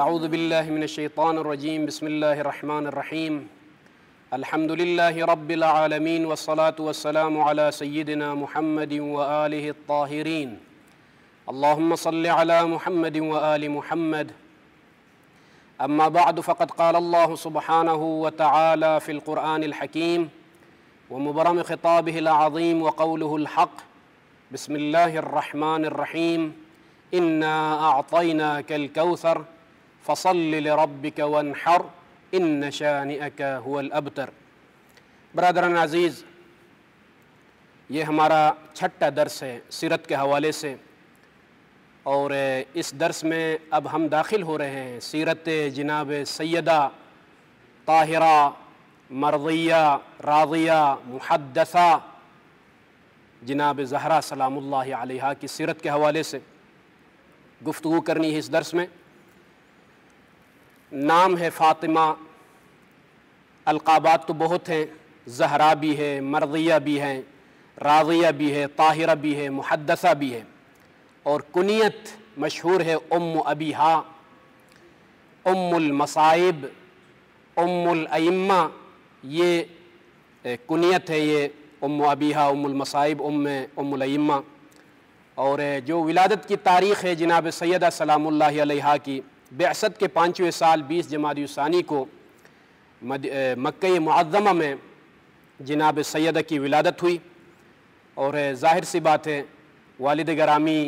اعوذ باللہ من الشیطان الرجیم بسم اللہ الرحمن الرحیم الحمد للہ رب العالمین والصلاة والسلام علی سیدنا محمد وآلہ الطاہرین اللہم صل علی محمد وآل محمد اما بعد فقد قال اللہ سبحانہ وتعالی فی القرآن الحکیم ومبرم خطابہ العظیم وقولہ الحق بسم اللہ الرحمن الرحیم انا اعطیناک الکوثر فصل لربک وانحر ان شانئک هو الابتر۔ برادران عزیز، یہ ہمارا چھٹا درس ہے سیرت کے حوالے سے، اور اس درس میں اب ہم داخل ہو رہے ہیں سیرت جناب سیدہ طاہرہ مرضیہ راضیہ محدثہ جناب زہرا سلام اللہ علیہا کی سیرت کے حوالے سے گفتگو کرنی ہے۔ اس درس میں نام ہے فاطمہ، القابات تو بہت ہیں، زہرا بھی ہے، مرضیہ بھی ہیں، راضیہ بھی ہے، طاہرہ بھی ہے، محدثہ بھی ہے، اور کنیت مشہور ہے ام ابیہا، ام المصائب، ام الائمہ، یہ کنیت ہے، یہ ام ابیہا، ام المصائب، ام الائمہ۔ اور جو ولادت کی تاریخ ہے جناب سیدہ سلام اللہ علیہا کی، بعثت کے 5ویں سال 20 جمادی الثانی کو مکہ معظمہ میں جناب سیدہ کی ولادت ہوئی، اور ظاہر سی بات ہے والد گرامی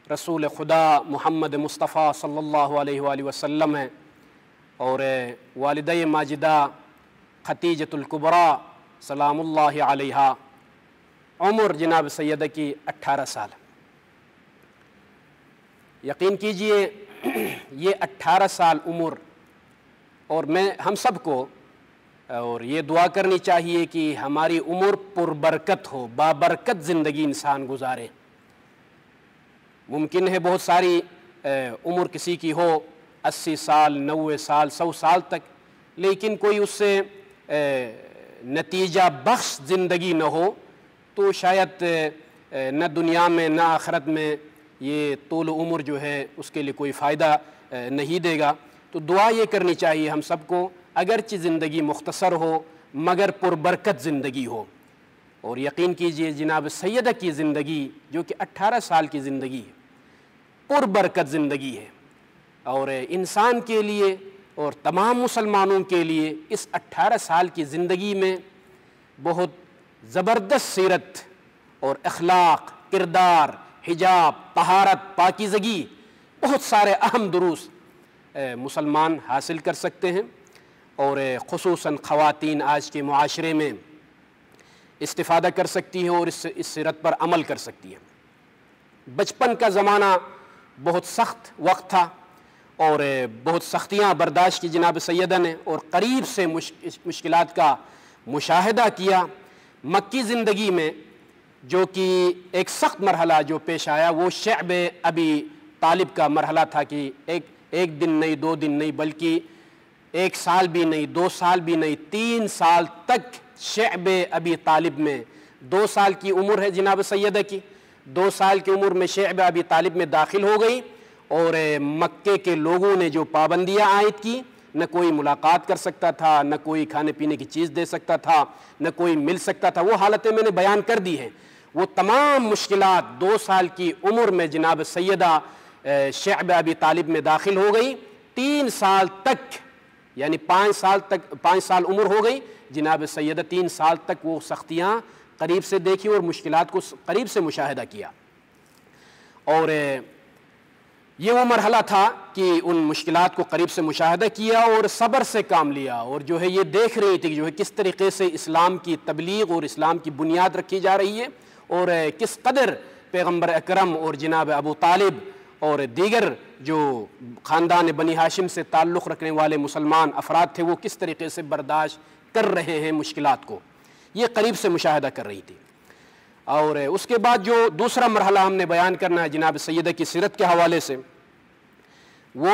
رسول خدا محمد مصطفیٰ صلی اللہ علیہ وآلہ وسلم ہیں، اور والدہ ماجدہ خدیجۃ الکبریٰ سلام اللہ علیہا۔ عمر جناب سیدہ کی 18 سال۔ یقین کیجئے یہ 18 سال عمر، اور ہم سب کو اور یہ دعا کرنی چاہیے کہ ہماری عمر پربرکت ہو، بابرکت زندگی انسان گزارے۔ ممکن ہے بہت ساری عمر کسی کی ہو 80 سال 90 سال 100 سال تک، لیکن کوئی اس سے نتیجہ بخش زندگی نہ ہو تو شاید نہ دنیا میں نہ آخرت میں یہ طول عمر جو ہے اس کے لیے کوئی فائدہ نہیں دے گا۔ تو دعا یہ کرنی چاہیے ہم سب کو، اگرچہ زندگی مختصر ہو مگر پربرکت زندگی ہو۔ اور یقین کیجئے جناب سیدہ کی زندگی جو کہ 18 سال کی زندگی ہے، پربرکت زندگی ہے، اور انسان کے لیے اور تمام مسلمانوں کے لیے اس 18 سال کی زندگی میں بہت زبردست سیرت اور اخلاق، کردار، حجاب، طہارت، پاکیزگی، بہت سارے اہم دروس مسلمان حاصل کر سکتے ہیں، اور خصوصاً خواتین آج کے معاشرے میں استفادہ کر سکتی ہیں اور اس سیرت پر عمل کر سکتی ہیں۔ بچپن کا زمانہ بہت سخت وقت تھا، اور بہت سختیاں برداشت کی جناب سیدہ نے، اور قریب سے مشکلات کا مشاہدہ کیا۔ مکی زندگی میں جو کہ ایک سخت مرحلہ جو پیش آیا وہ شعب ابی طالب کا مرحلہ تھا، کہ ایک دن نہیں 2 دن نہیں بلکہ 1 سال بھی نہیں 2 سال بھی نہیں 3 سال تک شعب ابی طالب میں، 2 سال کی عمر ہے جناب سیدہ کی، 2 سال کی عمر میں شعب ابی طالب میں داخل ہو گئی، اور مکے کے لوگوں نے جو پابندیاں عائد کی، نہ کوئی ملاقات کر سکتا تھا، نہ کوئی کھانے پینے کی چیز دے سکتا تھا، نہ کوئی مل سکتا تھا، وہ حالتیں میں نے بیان کر دی ہیں۔ وہ تمام مشکلات 2 سال کی عمر میں جناب سیدہ شعب ابی طالب میں داخل ہو گئی۔ 3 سال تک یعنی 5 سال عمر ہو گئی جناب سیدہ، 3 سال تک وہ سختیاں قریب سے دیکھی اور مشکلات کو قریب سے مشاہدہ کیا، اور یہ وہ مرحلہ تھا کہ ان مشکلات کو قریب سے مشاہدہ کیا اور صبر سے کام لیا، اور جو ہے یہ دیکھ رہی تھی جو ہے کس طریقے سے اسلام کی تبلیغ اور اسلام کی بنیاد رکھی جا رہی ہے، اور کس قدر پیغمبر اکرم اور جناب ابو طالب اور دیگر جو خاندان بنی ہاشم سے تعلق رکھنے والے مسلمان افراد تھے وہ کس طریقے سے برداشت کر رہے ہیں مشکلات کو، یہ قریب سے مشاہدہ کر رہی تھی۔ اور اس کے بعد جو دوسرا مرحلہ ہم نے بیان کرنا ہے جناب سیدہ کی سیرت کے حوالے سے، وہ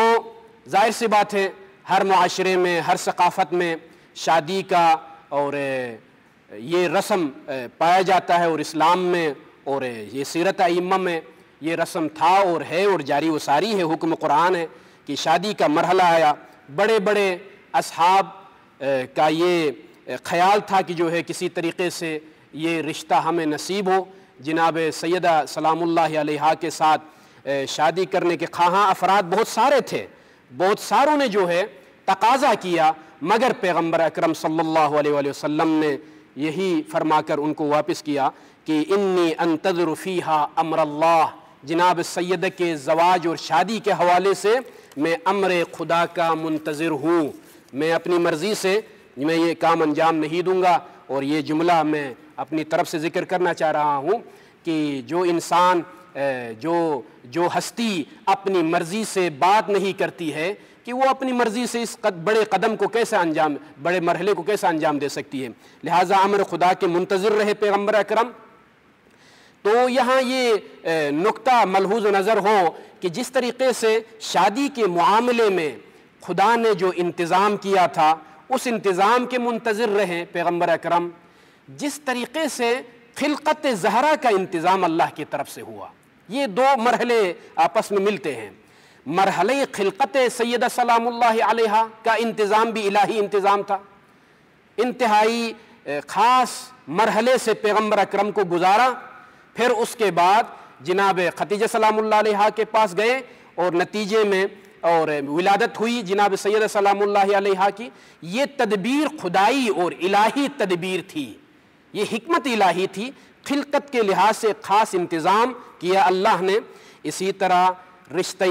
ظاہر سی بات ہے ہر معاشرے میں ہر ثقافت میں شادی کا اور یہ رسم پایا جاتا ہے، اور اسلام میں اور یہ سیرت ائمہ میں یہ رسم تھا اور ہے اور جاری و ساری ہے۔ حکم قرآن ہے کہ کہ شادی کا مرحلہ آیا، بڑے بڑے اصحاب کا یہ خیال تھا کہ جو ہے کسی طریقے سے یہ رشتہ ہمیں نصیب ہو۔ جناب سیدہ سلام اللہ علیہا کے ساتھ شادی کرنے کے خواہاں افراد بہت سارے تھے، بہت ساروں نے جو ہے تقاضا کیا، مگر پیغمبر اکرم صلی اللہ علیہ وآلہ وسلم نے یہی فرما کر ان کو واپس کیا کہ انی انتظر فیہا امر اللہ، جناب سیدہ کے زواج اور شادی کے حوالے سے میں امر خدا کا منتظر ہوں، میں اپنی مرضی سے میں یہ کام انجام نہیں دوں گا۔ اور یہ جملہ میں اپنی طرف سے ذکر کرنا چاہ رہا ہوں کہ جو انسان جو ہستی اپنی مرضی سے بات نہیں کرتی ہے کہ وہ اپنی مرضی سے اس بڑے قدم کو کیسے بڑے مرحلے کو کیسے انجام دے سکتی ہے، لہٰذا امر خدا کے منتظر رہے پیغمبر اکرم۔ تو یہاں یہ نقطہ ملحوظ نظر ہو کہ جس طریقے سے شادی کے معاملے میں خدا نے جو انتظام کیا تھا اس انتظام کے منتظر رہیں پیغمبر اکرم، جس طریقے سے خلقت زہرا کا انتظام اللہ کی طرف سے ہوا۔ یہ دو مرحلے آپس میں ملتے ہیں، مرحلہ خلقت سیدہ سلام اللہ علیہا کا انتظام بھی الہی انتظام تھا، انتہائی خاص مرحلے سے پیغمبر اکرم کو گزارا، پھر اس کے بعد جناب خدیجہ سلام اللہ علیہا کے پاس گئے اور نتیجے میں اور ولادت ہوئی جناب سیدہ سلام اللہ علیہا کی۔ یہ تدبیر خدائی اور الہی تدبیر تھی، یہ حکمت الہی تھی، خلقت کے لحاظ سے خاص انتظام کیا اللہ نے۔ اسی طرح رشتہ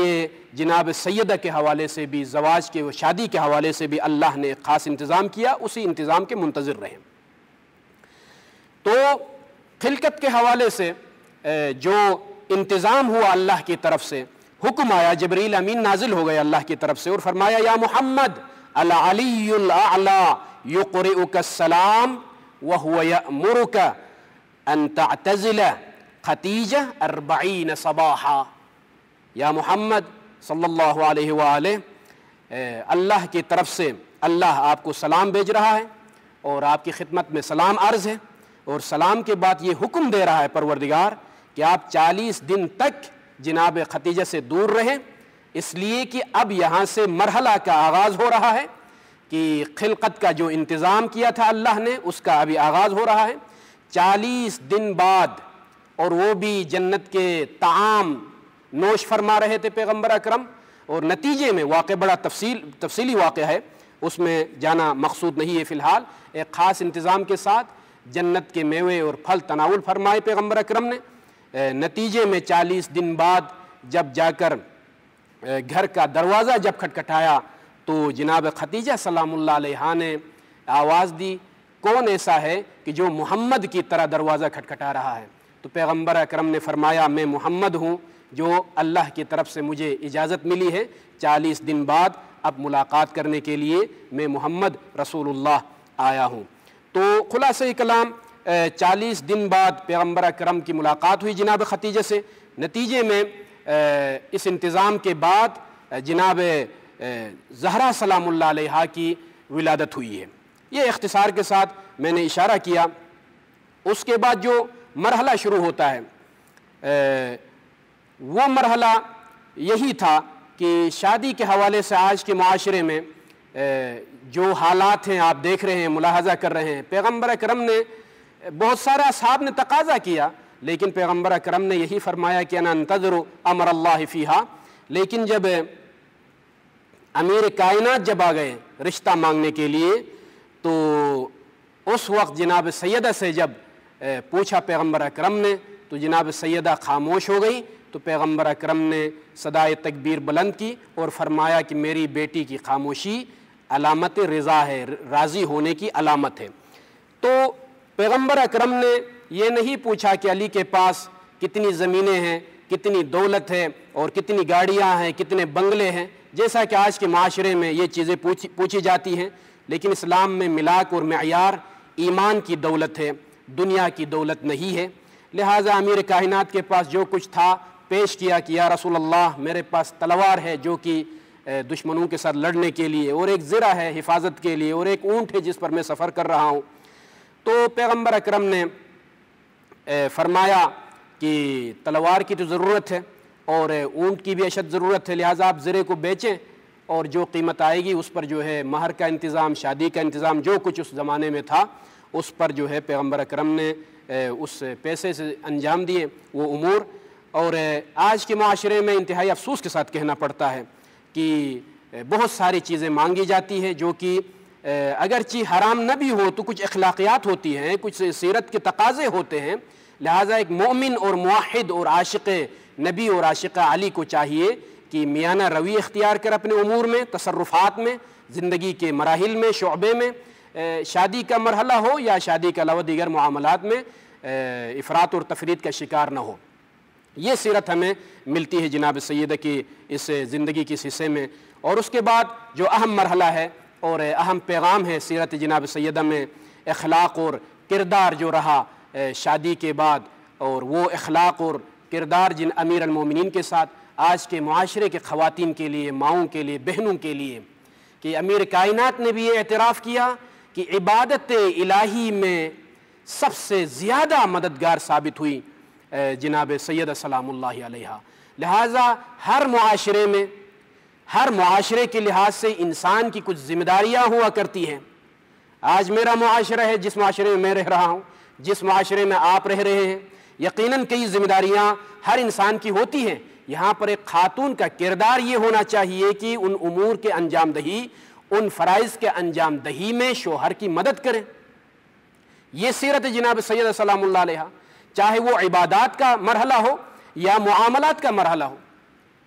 جناب سیدہ کے حوالے سے بھی، زواج کے و شادی کے حوالے سے بھی اللہ نے خاص انتظام کیا، اسی انتظام کے منتظر رہیں۔ تو خلقت کے حوالے سے جو انتظام ہوا اللہ کی طرف سے، حکم آیا، جبریل امین نازل ہو گئے اللہ کی طرف سے اور فرمایا یا محمد العلی الاعلی یقرئک السلام وهو یأمرک ان تعتزل خدیجہ 40 صباحا۔ یا محمد صلی اللہ علیہ وآلہ، اللہ کی طرف سے اللہ آپ کو سلام بھیج رہا ہے اور آپ کی خدمت میں سلام عرض ہے، اور سلام کے بعد یہ حکم دے رہا ہے پروردگار کہ آپ 40 دن تک جناب خدیجہ سے دور رہیں، اس لیے کہ اب یہاں سے مرحلہ کا آغاز ہو رہا ہے کہ خلقت کا جو انتظام کیا تھا اللہ نے اس کا ابھی آغاز ہو رہا ہے۔ 40 دن بعد، اور وہ بھی جنت کے طعام نوش فرما رہے تھے پیغمبر اکرم، اور نتیجے میں واقع بڑا تفصیلی واقعہ ہے، اس میں جانا مقصود نہیں ہے فی الحال۔ ایک خاص انتظام کے ساتھ جنت کے میوے اور پھل تناول فرمائے پیغمبر اکرم نے۔ نتیجے میں 40 دن بعد جب جا کر گھر کا دروازہ جب کھٹکھٹایا تو جناب خدیجہ سلام اللہ علیہا نے آواز دی، کون ایسا ہے کہ جو محمد کی طرح دروازہ کھٹکھٹا رہا ہے؟ تو پیغمبر اکرم نے فرمایا میں محمد ہوں، جو اللہ کی طرف سے مجھے اجازت ملی ہے 40 دن بعد اب ملاقات کرنے کے لیے میں محمد رسول اللہ آیا ہوں۔ تو خلاصہ کلام 40 دن بعد پیغمبر اکرم کی ملاقات ہوئی جناب خدیجہ سے، نتیجے میں اس انتظام کے بعد جناب زہرا سلام اللہ علیہا کی ولادت ہوئی ہے۔ یہ اختصار کے ساتھ میں نے اشارہ کیا۔ اس کے بعد جو مرحلہ شروع ہوتا ہے وہ مرحلہ یہی تھا کہ شادی کے حوالے سے آج کے معاشرے میں جو حالات ہیں آپ دیکھ رہے ہیں، ملاحظہ کر رہے ہیں، پیغمبر اکرم نے بہت سارے اصحاب نے تقاضا کیا، لیکن پیغمبر اکرم نے یہی فرمایا کہ انا انتظر امر اللہ فیہا۔ لیکن جب امیر کائنات جب آ گئے رشتہ مانگنے کے لیے تو اس وقت جناب سیدہ سے جب پوچھا پیغمبر اکرم نے تو جناب سیدہ خاموش ہو گئی، تو پیغمبر اکرم نے صدائے تکبیر بلند کی اور فرمایا کہ میری بیٹی کی خاموشی علامت رضا ہے، راضی ہونے کی علامت ہے۔ تو پیغمبر اکرم نے یہ نہیں پوچھا کہ علی کے پاس کتنی زمینیں ہیں، کتنی دولت ہے اور کتنی گاڑیاں ہیں، کتنے بنگلے ہیں، جیسا کہ آج کے معاشرے میں یہ چیزیں پوچھی جاتی ہیں، لیکن اسلام میں ملاک اور معیار ایمان کی دولت ہے، دنیا کی دولت نہیں ہے۔ لہٰذا امیر کائنات کے پاس جو کچھ تھا پیش کیا کہ یا رسول اللہ میرے پاس تلوار ہے جو کہ دشمنوں کے ساتھ لڑنے کے لیے، اور ایک زرہ ہے حفاظت کے لیے، اور ایک اونٹ ہے جس پر میں سفر کر رہا ہوں۔ تو پیغمبر اکرم نے فرمایا کہ تلوار کی تو ضرورت ہے اور اونٹ کی بھی اشد ضرورت ہے، لہٰذا آپ زرے کو بیچیں اور جو قیمت آئے گی اس پر جو ہے مہر کا انتظام، شادی کا انتظام، جو کچھ اس زمانے میں تھا اس پر جو ہے پیغمبر اکرم نے اس پیسے سے انجام دیے وہ امور۔ اور آج کے معاشرے میں انتہائی افسوس کے ساتھ کہنا پڑتا ہے کہ بہت ساری چیزیں مانگی جاتی ہے جو کہ اگرچہ حرام نہ بھی ہو تو کچھ اخلاقیات ہوتی ہیں، کچھ سیرت کے تقاضے ہوتے ہیں، لہٰذا ایک مومن اور موحد اور عاشق نبی اور عاشق علی کو چاہیے کہ میانہ روی اختیار کر اپنے امور میں، تصرفات میں، زندگی کے مراحل میں، شعبے میں، شادی کا مرحلہ ہو یا شادی کے علاوہ دیگر معاملات میں افراط اور تفریط کا شکار نہ ہو۔ یہ سیرت ہمیں ملتی ہے جناب سیدہ کی اس زندگی کے اس حصے میں۔ اور اس کے بعد جو اہم مرحلہ ہے اور اہم پیغام ہے سیرت جناب سیدہ میں، اخلاق اور کردار جو رہا شادی کے بعد، اور وہ اخلاق اور کردار جن امیر المومنین کے ساتھ آج کے معاشرے کے خواتین کے لیے، ماؤں کے لیے، بہنوں کے لیے، کہ امیر کائنات نے بھی یہ اعتراف کیا کہ عبادت الہی میں سب سے زیادہ مددگار ثابت ہوئی جناب سیدہ سلام اللہ علیہا۔ لہٰذا ہر معاشرے میں، ہر معاشرے کے لحاظ سے انسان کی کچھ ذمہ داریاں ہوا کرتی ہیں۔ آج میرا معاشرہ ہے، جس معاشرے میں میں رہ رہا ہوں، جس معاشرے میں آپ رہ رہے ہیں، یقیناً کئی ذمہ داریاں ہر انسان کی ہوتی ہیں۔ یہاں پر ایک خاتون کا کردار یہ ہونا چاہیے کہ ان امور کے انجام دہی، ان فرائض کے انجام دہی میں شوہر کی مدد کریں۔ یہ سیرت جناب سیدہ سلام اللہ علیہا، چاہے وہ عبادات کا مرحلہ ہو یا معاملات کا مرحلہ ہو،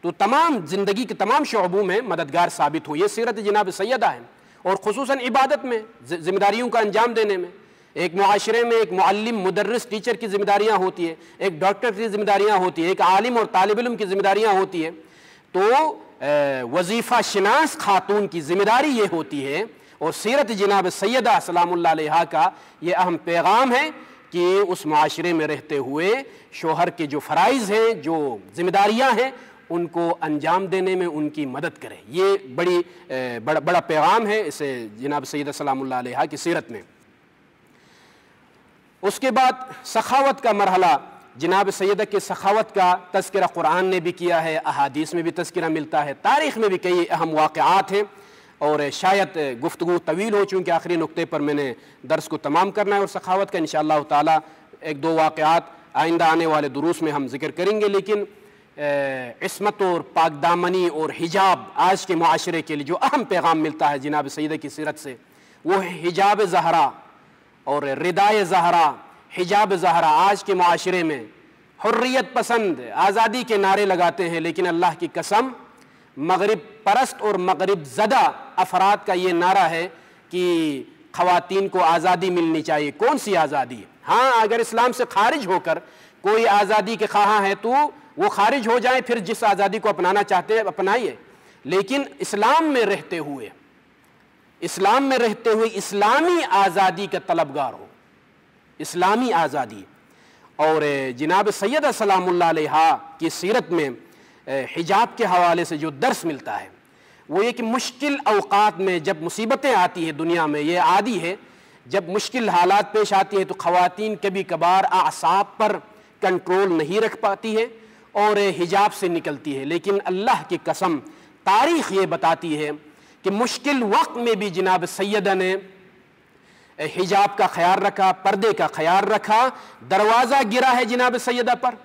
تو تمام زندگی کے تمام شعبوں میں مددگار ثابت ہو۔ یہ سیرت جناب سیدہ ہے، اور خصوصاً عبادت میں، ذمہ داریوں کا انجام دینے میں۔ ایک معاشرے میں ایک معلم، مدرس، ٹیچر کی ذمہ داریاں ہوتی ہیں، ایک ڈاکٹر کی ذمہ داریاں ہوتی ہیں، ایک عالم اور طالب علم کی ذمہ داریاں ہوتی ہیں۔ تو وظیفہ شناس خاتون کی ذمہ داری یہ ہوتی ہے، اور سیرت جناب سیدہ سلام اللہ علیہا کا یہ اہم پیغام ہے کہ اس معاشرے میں رہتے ہوئے شوہر کے جو فرائض ہیں، جو ذمہ داریاں ہیں، ان کو انجام دینے میں ان کی مدد کرے۔ یہ بڑا پیغام ہے اس جناب سیدہ سلام اللہ علیہا کی سیرت میں۔ اس کے بعد سخاوت کا مرحلہ، جناب سیدہ کے سخاوت کا تذکرہ قرآن نے بھی کیا ہے، احادیث میں بھی تذکرہ ملتا ہے، تاریخ میں بھی کئی اہم واقعات ہیں، اور شاید گفتگو طویل ہو چونکہ آخری نقطے پر میں نے درس کو تمام کرنا ہے، اور سخاوت کا انشاءاللہ تعالی ایک دو واقعات آئندہ آنے والے دروس میں ہم ذکر کریں گے۔ لیکن عصمت اور پاک دامنی اور حجاب آج کے معاشرے کے لیے جو اہم پیغام ملتا ہے جناب سیدہ کی سیرت سے، وہ ہے حجاب زہرا اور ردائے زہرا۔ حجاب زہرا آج کے معاشرے میں حریت پسند، آزادی کے نعرے لگاتے ہیں، لیکن اللہ کی قسم مغرب پرست اور مغرب زدہ افراد کا یہ نعرہ ہے کہ خواتین کو آزادی ملنی چاہیے۔ کون سی آزادی؟ ہاں، اگر اسلام سے خارج ہو کر کوئی آزادی کے خواہاں ہے تو وہ خارج ہو جائیں، پھر جس آزادی کو اپنانا چاہتے ہیں اپنائیے، لیکن اسلام میں رہتے ہوئے اسلامی آزادی کا طلبگار ہو، اسلامی آزادی۔ اور جناب سیدہ سلام اللہ علیہا کی سیرت میں حجاب کے حوالے سے جو درس ملتا ہے وہ یہ کہ مشکل اوقات میں جب مصیبتیں آتی ہیں دنیا میں، یہ عادی ہے، جب مشکل حالات پیش آتی ہیں تو خواتین کبھی کبھار اعصاب پر کنٹرول نہیں رکھ پاتی ہے اور حجاب سے نکلتی ہے، لیکن اللہ کی قسم تاریخ یہ بتاتی ہے کہ مشکل وقت میں بھی جناب سیدہ نے حجاب کا خیال رکھا، پردے کا خیال رکھا۔ دروازہ گرا ہے جناب سیدہ پر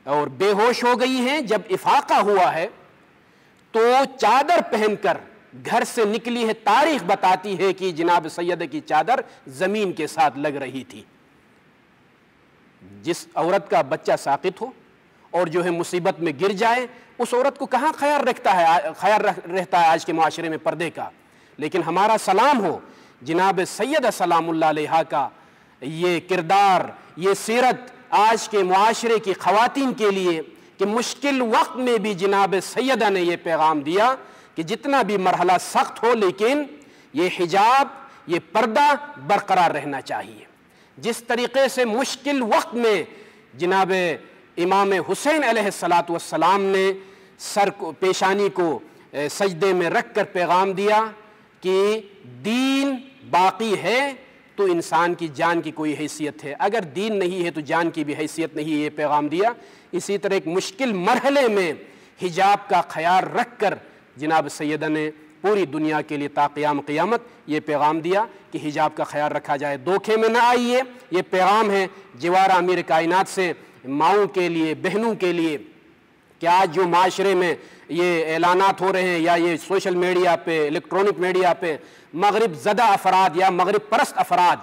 اور بے ہوش ہو گئی ہیں، جب افاقہ ہوا ہے تو چادر پہن کر گھر سے نکلی ہے۔ تاریخ بتاتی ہے کہ جناب سیدہ کی چادر زمین کے ساتھ لگ رہی تھی۔ جس عورت کا بچہ ساقط ہو اور جو ہے مصیبت میں گر جائے، اس عورت کو کہاں خیال رہتا ہے آج کے معاشرے میں پردے کا؟ لیکن ہمارا سلام ہو جناب سیدہ سلام اللہ علیہا کا یہ کردار، یہ سیرت آج کے معاشرے کی خواتین کے لیے کہ مشکل وقت میں بھی جناب سیدہ نے یہ پیغام دیا کہ جتنا بھی مرحلہ سخت ہو لیکن یہ حجاب، یہ پردہ برقرار رہنا چاہیے۔ جس طریقے سے مشکل وقت میں جناب امام حسین علیہ السلام نے سر کو، پیشانی کو سجدے میں رکھ کر پیغام دیا کہ دین باقی ہے تو انسان کی جان کی کوئی حیثیت ہے، اگر دین نہیں ہے تو جان کی بھی حیثیت نہیں، یہ پیغام دیا۔ اسی طرح ایک مشکل مرحلے میں حجاب کا خیال رکھ کر جناب سیدہ نے پوری دنیا کے لیے تا قیام قیامت یہ پیغام دیا کہ حجاب کا خیال رکھا جائے، دھوکے میں نہ آئیے۔ یہ پیغام ہے جوار امیر کائنات سے ماؤں کے لیے، بہنوں کے لیے، کہ آج جو معاشرے میں یہ اعلانات ہو رہے ہیں یا یہ سوشل میڈیا پہ، الیکٹرانک میڈیا پہ مغرب زدہ افراد یا مغرب پرست افراد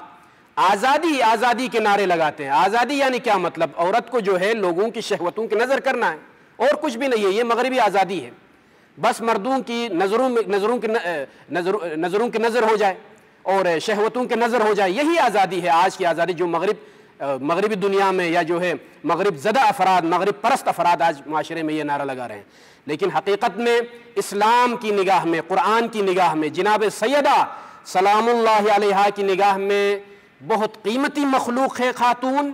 آزادی آزادی کے نعرے لگاتے ہیں۔ آزادی یعنی کیا مطلب؟ عورت کو جو ہے لوگوں کی شہوتوں کی نظر کرنا ہے، اور کچھ بھی نہیں ہے، یہ مغربی آزادی ہے۔ بس مردوں کی نظروں کی نظر ہو جائے اور شہوتوں کی نظر ہو جائے، یہی آزادی ہے آج کی آزادی جو مغربی دنیا میں یا جو ہے مغرب زدہ افراد، مغرب پرست افراد آج معاشرے میں یہ نعرہ لگا رہے ہیں۔ لیکن حقیقت میں اسلام کی نگاہ میں، قرآن کی نگاہ میں، جناب سیدہ سلام اللہ علیہا کی نگاہ میں بہت قیمتی مخلوق ہے خاتون،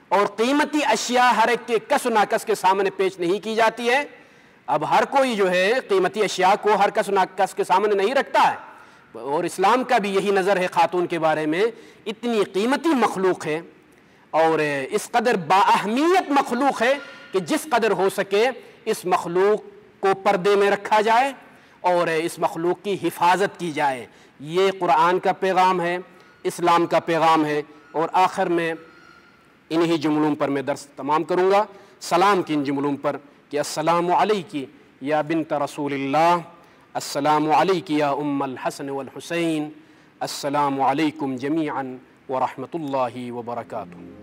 اور قیمتی اشیاء ہر ایک کے کس و ناقص کے سامنے پیش نہیں کی جاتی ہے۔ اب ہر کوئی جو ہے قیمتی اشیاء کو ہر کس و ناقص کے سامنے نہیں رکھتا ہے، اور اسلام کا بھی یہی نظر ہے خاتون کے بارے میں۔ اتنی قیمتی مخلوق ہے اور اس قدر بااہمیت مخلوق ہے کہ جس قدر ہو سکے اس مخلوق کو پردے میں رکھا جائے اور اس مخلوق کی حفاظت کی جائے۔ یہ قرآن کا پیغام ہے، اسلام کا پیغام ہے۔ اور آخر میں انہی جملوں پر میں درس تمام کروں گا، سلام کی ان جملوں پر کہ السلام علیکی یا بنت رسول اللہ، السلام علیکی یا ام الحسن والحسین، السلام علیکم جمیعا ورحمۃ اللہ وبرکاتہ۔